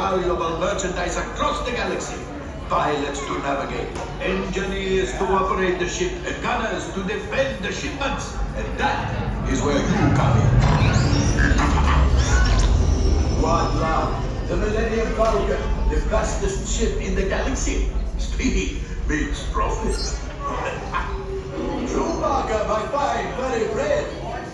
valuable merchandise across the galaxy. Pilots to navigate, engineers to operate the ship, and gunners to defend the shipments. And that is where you come in. One love, the Millennium Falcon, the fastest ship in the galaxy. Speed means profit. Schumacher, my fine, very friend.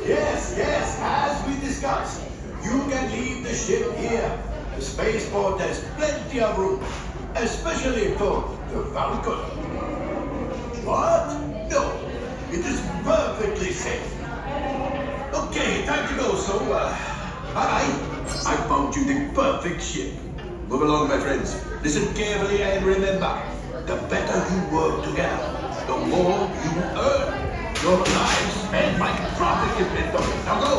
Yes, as we discussed, you can leave the ship here. The spaceport has plenty of room. Especially for the Falcon. What? No, it is perfectly safe. Okay, time to go, so, bye-bye. I found you the perfect ship. Move along, my friends. Listen carefully and remember, the better you work together, the more you earn. Your lives and my profit depend on it. Now go.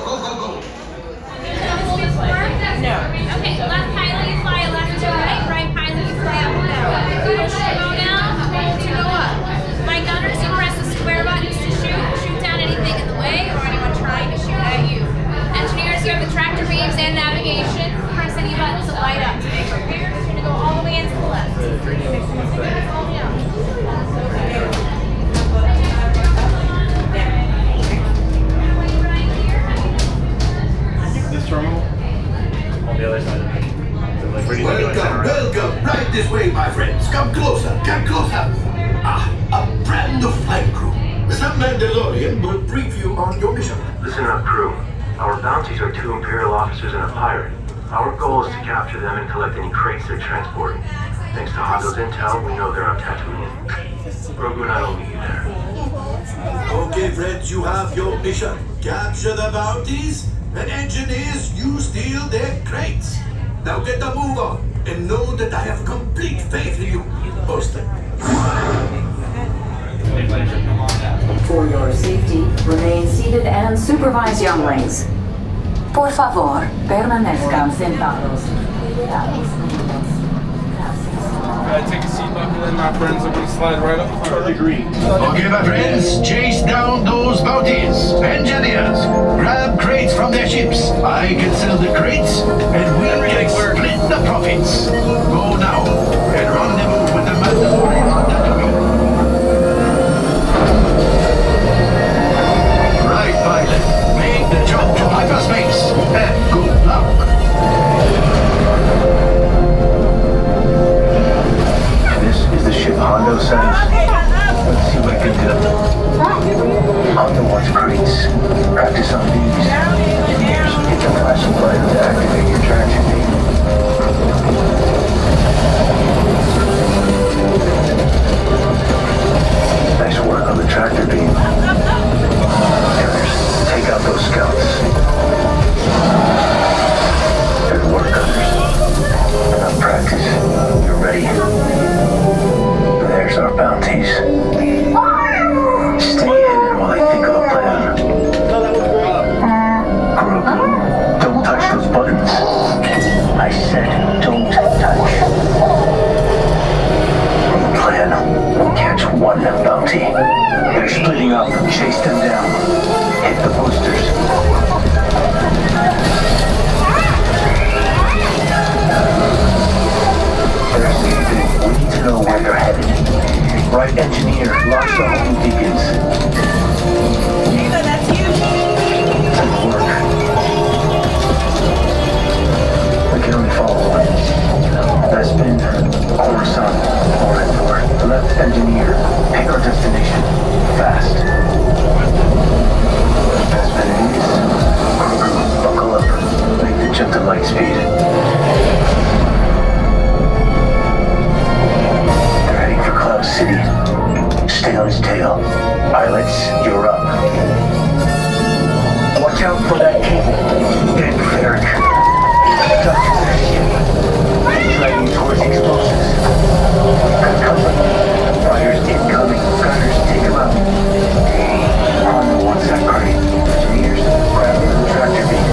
No. Okay, left pilot you fly left to right pilot you fly up and down. Push to go down, hold to go up. My gunners, you press the square buttons to shoot down anything in the way or anyone trying to shoot at you. Engineers, you have the tractor beams and navigation. Press any buttons to light up to make sure you're going to go all the way into the left. All down. This terminal on the other side of it. So like ready to go like Welcome. Right this way, my friends. Come closer. A brand new flight crew. The Mandalorian will brief you on your mission. Listen up, crew. Our bounties are 2 Imperial officers and a pirate. Our goal is to capture them and collect any crates they're transporting. Thanks to Hondo's intel, we know they're on Tatooine. Grogu and I will meet you there. Okay, friends, you have your mission. Capture the bounties, and engineers, you steal their crates. Now get the move on, and know that I have complete faith in you, Boston. For your safety, remain seated and supervise younglings. Por favor, permanezcan sentados. take a seat, buckle in, my friends. I'm gonna slide right up front. Agreed. Okay, my friends, chase down those bounties. Engineers, grab crates from their ships. I can sell the crates, and we can split the profits. Go now, and rendezvous with the Mandalorian on Tatooine. Right, pilot. Make the jump to hyperspace, and good luck. This is the ship Mando sends. Let's see what it can do. Mando wants crates. Practice on these. Hit the flashing button to activate your traction beam. Nice work on the tractor beam. Gunners, take out those scouts. Good work, gunners. Now practice. You're ready. There's our bounties. Stay hidden while I think of a plan. Grogu, don't touch those buttons. I said don't touch. Plan. We'll catch one bounty. They're splitting up. Chase them down. Hit the boosters. We need to know where they're headed. Right engineer, launch the homing beacons. Ava, that's you. Good work. We can only follow one. Bespin, Coruscant, or Endor. Left engineer, pick our destination. Fast. Bespin it is. Grogu, buckle up. Make the jump to light speed. City. Stay on his tail. Pilots, you're up. Watch out for that cable. Get Ferric. Duck to that ship. Driving towards explosives. Good company. Fires incoming. Gunners, take him out. On the one side crate. Engineers, grab the tractor beam.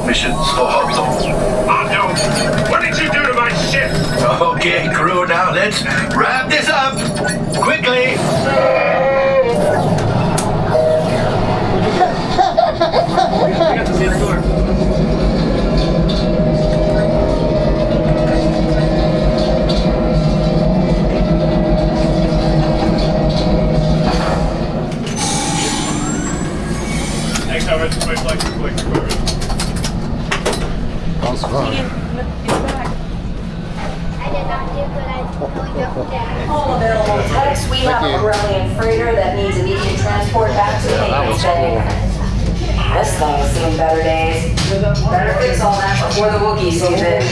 missions for Mando. Mando, what did you do to my ship? Okay, crew, now let's wrap this up quickly. Thanks, I went to my flight to collect equipment. It's back. All available text. We have a Millennium freighter that needs immediate transport back to Maintenance Bay. This thing's seen better days. Better fix all that before the Wookiees see it.